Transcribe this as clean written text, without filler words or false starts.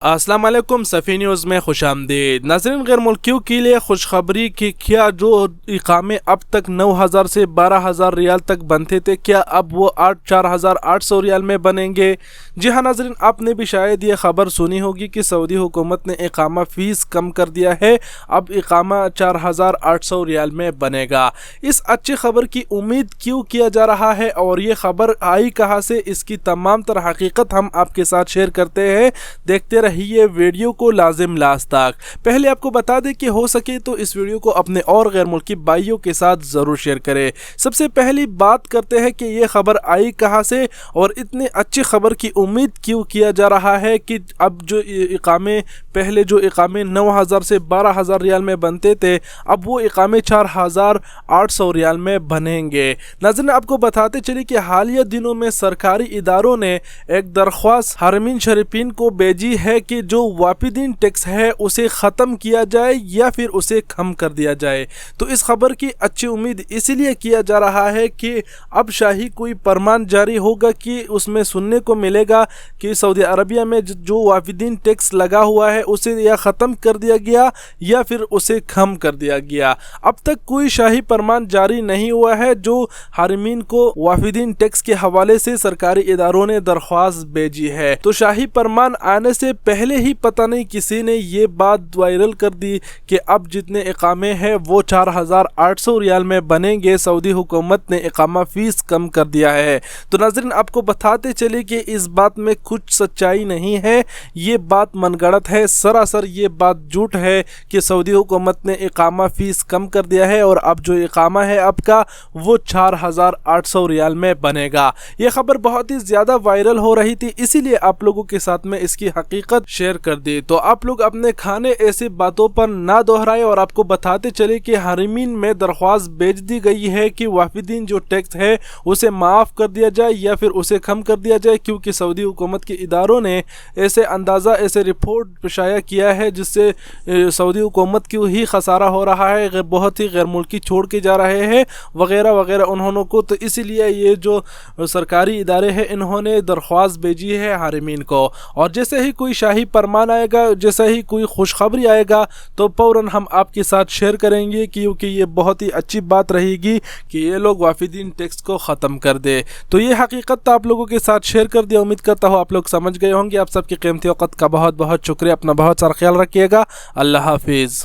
अस्सलाम वालेकुम सफ़ी न्यूज़ में खुश आमदीद। नाज़रीन, गैर मुल्कियों के लिए खुशखबरी कि क्या जो इकामे अब तक 9,000 से 12,000 रियाल तक बनते थे, क्या अब वो 4,800 रियाल में बनेंगे। जी हाँ नाज़रीन, आपने भी शायद ये ख़बर सुनी होगी कि सऊदी हुकूमत ने इकामा फ़ीस कम कर दिया है, अब इकामा 4,800 रियाल में बनेगा। इस अच्छी खबर की उम्मीद क्यों किया जा रहा है और ये ख़बर आई कहाँ से, इसकी तमाम तर हकीकत हम आपके साथ शेयर करते हैं। देखते रहिए वीडियो को लाजिम लास्ट तक। पहले आपको बता दें कि हो सके तो इस वीडियो को अपने और गैर मुल्की भाइयों के साथ ज़रूर शेयर करें। सबसे पहली बात करते हैं कि ये खबर आई कहाँ से और इतनी अच्छी खबर की उम्मीद क्यों किया जा रहा है कि अब जो इकामे पहले जो इकामे 9,000 से 12,000 रियाल में बनते थे, अब वो इकामे 4,800 रियाल में बनेंगे। नाज़रीन, आपको बताते चले कि हालिया दिनों में सरकारी इदारों ने एक दरख्वास्त हरमीन शरीफीन को भेजी है कि जो वाफिदीन टैक्स है उसे ख़त्म किया जाए या फिर उसे कम कर दिया जाए। तो इस खबर की अच्छी उम्मीद इसीलिए किया जा रहा है कि अब शाही कोई फरमान जारी होगा कि उसमें सुनने को मिलेगा कि सऊदी अरबिया में जो वाफिदीन टैक्स लगा हुआ है उसे या ख़त्म कर दिया गया या फिर उसे कम कर दिया गया। अब तक कोई शाही फरमान जारी नहीं हुआ है। जो हारिमीन को वाफिदीन टैक्स के हवाले से सरकारी इदारों ने दरख्वास्त भेजी है, तो शाही फरमान आने से पहले ही पता नहीं किसी ने ये बात वायरल कर दी कि अब जितने इकामे हैं वो 4,800 रियाल में बनेंगे। सऊदी हुकूमत ने इकामा फ़ीस कम कर दिया है। तो नाज़रीन, आपको बताते चले कि इस बात में कुछ सच्चाई नहीं है, ये बात मनगढ़ंत है, सरासर ये बात झूठ है कि सऊदी हुकूमत ने इकामा फ़ीस कम कर दिया है और अब जो इकामा है आपका वो 4,800 रियाल में बनेगा। ये खबर बहुत ही ज़्यादा वायरल हो रही थी, इसीलिए आप लोगों के साथ में इसकी हकीकत शेयर कर दी। तो आप लोग अपने खाने ऐसी बातों पर ना दोहराए और आपको बताते चले कि हारिमीन में दरख्वास्त भेज दी गई है कि वाफिदीन जो टैक्स है उसे माफ़ कर दिया जाए या फिर उसे कम कर दिया जाए, क्योंकि सऊदी हुकूमत के इदारों ने ऐसे अंदाज़ा ऐसे रिपोर्ट शाया किया है जिससे सऊदी हुकूमत को ही खसारा हो रहा है, बहुत ही गैर मुल्की छोड़ के जा रहे हैं वगैरह वगैरह उन्होंने को। तो इसीलिए ये जो सरकारी इदारे हैं इन्होंने दरख्वास्त भेजी है हारिमीन को, और जैसे ही कोई शाही फरमान आएगा, जैसे ही कोई खुशखबरी आएगा तो फ़ौरन हम आपके साथ शेयर करेंगे, क्योंकि ये बहुत ही अच्छी बात रहेगी कि ये लोग वाफिदीन टैक्स को ख़त्म कर दे। तो ये हकीकत आप लोगों के साथ शेयर कर दिया। उम्मीद करता हूँ आप लोग समझ गए होंगे। आप सबके कीमती वक़्त का बहुत बहुत शुक्रिया। अपना बहुत सारा ख्याल रखिएगा। अल्लाह हाफिज़।